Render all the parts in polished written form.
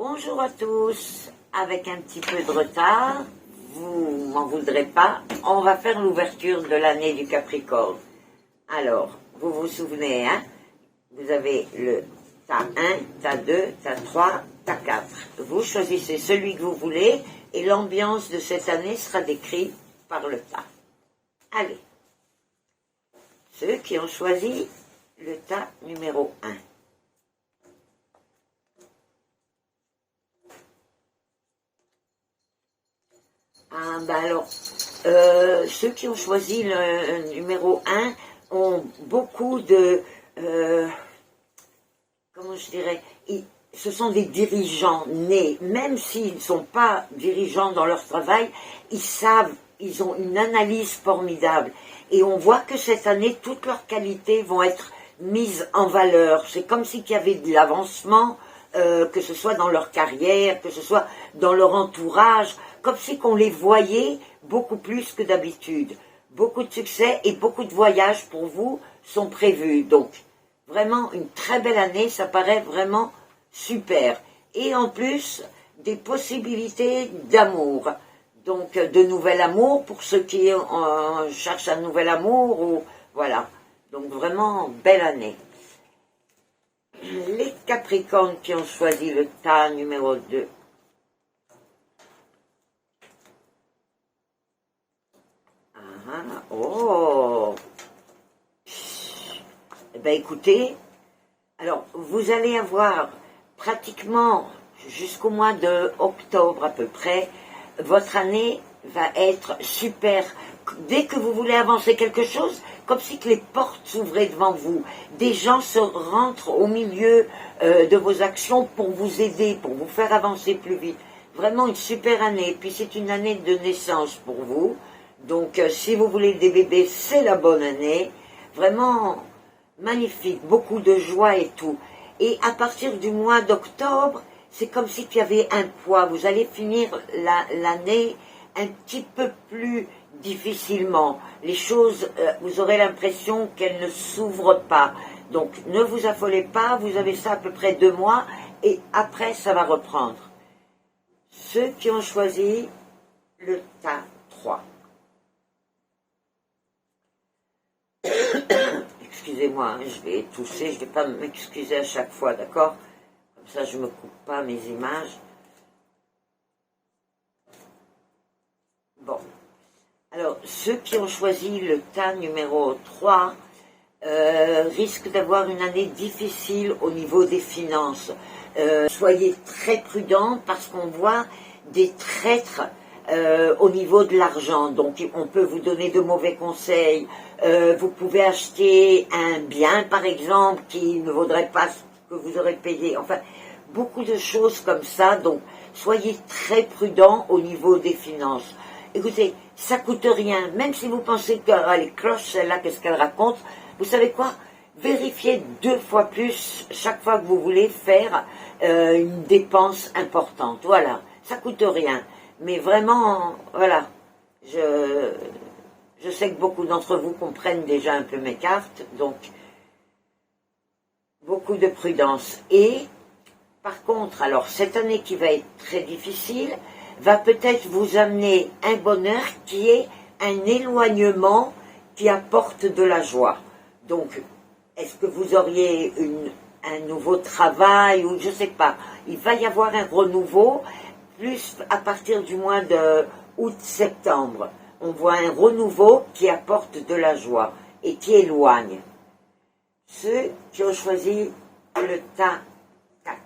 Bonjour à tous, avec un petit peu de retard, vous m'en voudrez pas, on va faire l'ouverture de l'année du Capricorne. Alors, vous vous souvenez, hein, vous avez le tas 1, tas 2, tas 3, tas 4. Vous choisissez celui que vous voulez et l'ambiance de cette année sera décrite par le tas. Allez, ceux qui ont choisi le tas numéro 1. Ah, ben alors, ceux qui ont choisi le numéro 1 ont beaucoup de, comment je dirais, ce sont des dirigeants nés, même s'ils ne sont pas dirigeants dans leur travail, ils savent, ils ont une analyse formidable. Et on voit que cette année, toutes leurs qualités vont être mises en valeur. C'est comme s'il y avait de l'avancement, que ce soit dans leur carrière, que ce soit dans leur entourage, comme si qu'on les voyait beaucoup plus que d'habitude. Beaucoup de succès et beaucoup de voyages pour vous sont prévus. Donc, vraiment une très belle année, ça paraît vraiment super. Et en plus, des possibilités d'amour. Donc, de nouvel amour pour ceux qui cherchent un nouvel amour. Ou voilà. Donc, vraiment, belle année. Les Capricornes qui ont choisi le tas numéro 2. Oh, eh bien écoutez, alors vous allez avoir pratiquement jusqu'au mois de octobre à peu près, votre année va être super. Dès que vous voulez avancer quelque chose, comme si que les portes s'ouvraient devant vous, des gens se rentrent au milieu de vos actions pour vous aider, pour vous faire avancer plus vite. Vraiment une super année. Et puis c'est une année de naissance pour vous. Donc, si vous voulez des bébés, c'est la bonne année. Vraiment magnifique, beaucoup de joie et tout. Et à partir du mois d'octobre, c'est comme si tu avais un poids. Vous allez finir l'année un petit peu plus difficilement. Les choses, vous aurez l'impression qu'elles ne s'ouvrent pas. Donc, ne vous affolez pas, vous avez ça à peu près 2 mois, et après, ça va reprendre. Ceux qui ont choisi le tas 3. Excusez-moi, je vais tousser, je ne vais pas m'excuser à chaque fois, d'accord? Comme ça, je ne me coupe pas mes images. Bon. Alors, ceux qui ont choisi le tas numéro 3 risquent d'avoir une année difficile au niveau des finances. Soyez très prudents parce qu'on voit des traîtres au niveau de l'argent. Donc, on peut vous donner de mauvais conseils. Vous pouvez acheter un bien, par exemple, qui ne vaudrait pas ce que vous aurez payé. Enfin, beaucoup de choses comme ça. Donc, soyez très prudents au niveau des finances. Écoutez, ça coûte rien. Même si vous pensez que les cloches, celle-là, qu'est-ce qu'elle raconte, vous savez quoi? Vérifiez 2 fois plus chaque fois que vous voulez faire une dépense importante. Voilà, ça coûte rien. Mais vraiment, voilà, je sais que beaucoup d'entre vous comprennent déjà un peu mes cartes, donc beaucoup de prudence. Et par contre, alors cette année qui va être très difficile, va peut-être vous amener un bonheur qui est un éloignement qui apporte de la joie. Donc, est-ce que vous auriez un nouveau travail ou je ne sais pas. Il va y avoir un renouveau, plus à partir du mois de août-septembre. On voit un renouveau qui apporte de la joie et qui éloigne. Ceux qui ont choisi le tas 4.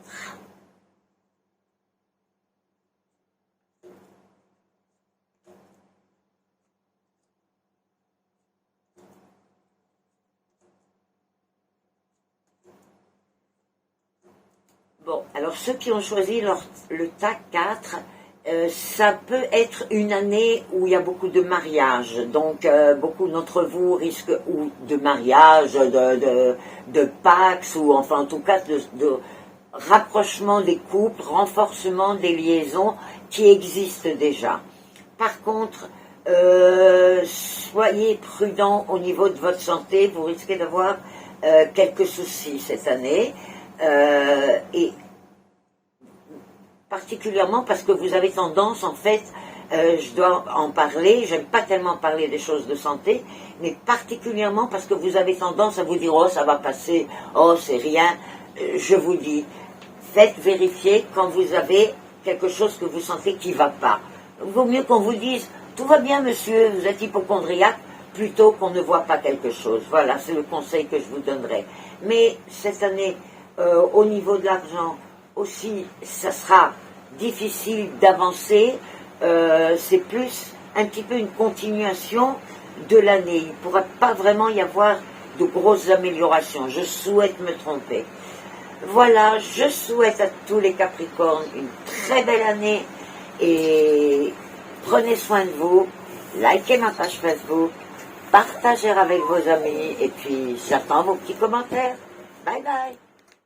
Bon, alors ceux qui ont choisi le tas 4, ça peut être une année où il y a beaucoup de mariages. Donc, beaucoup d'entre vous risquent ou de mariage, de Pax, ou enfin en tout cas de rapprochement des couples, renforcement des liaisons qui existent déjà. Par contre, soyez prudents au niveau de votre santé, vous risquez d'avoir quelques soucis cette année. Et particulièrement parce que vous avez tendance, en fait, je dois en parler, j'aime pas tellement parler des choses de santé, mais particulièrement parce que vous avez tendance à vous dire « Oh, ça va passer, oh, c'est rien ». Je vous dis, faites vérifier quand vous avez quelque chose que vous sentez qui ne va pas. Il vaut mieux qu'on vous dise « Tout va bien, monsieur, vous êtes hypocondriaque », plutôt qu'on ne voit pas quelque chose. Voilà, c'est le conseil que je vous donnerai. Mais cette année, au niveau de l'argent, aussi, ça sera difficile d'avancer. C'est plus un petit peu une continuation de l'année. Il ne pourra pas vraiment y avoir de grosses améliorations. Je souhaite me tromper. Voilà, je souhaite à tous les Capricornes une très belle année et prenez soin de vous, likez ma page Facebook, partagez avec vos amis et puis j'attends vos petits commentaires. Bye bye.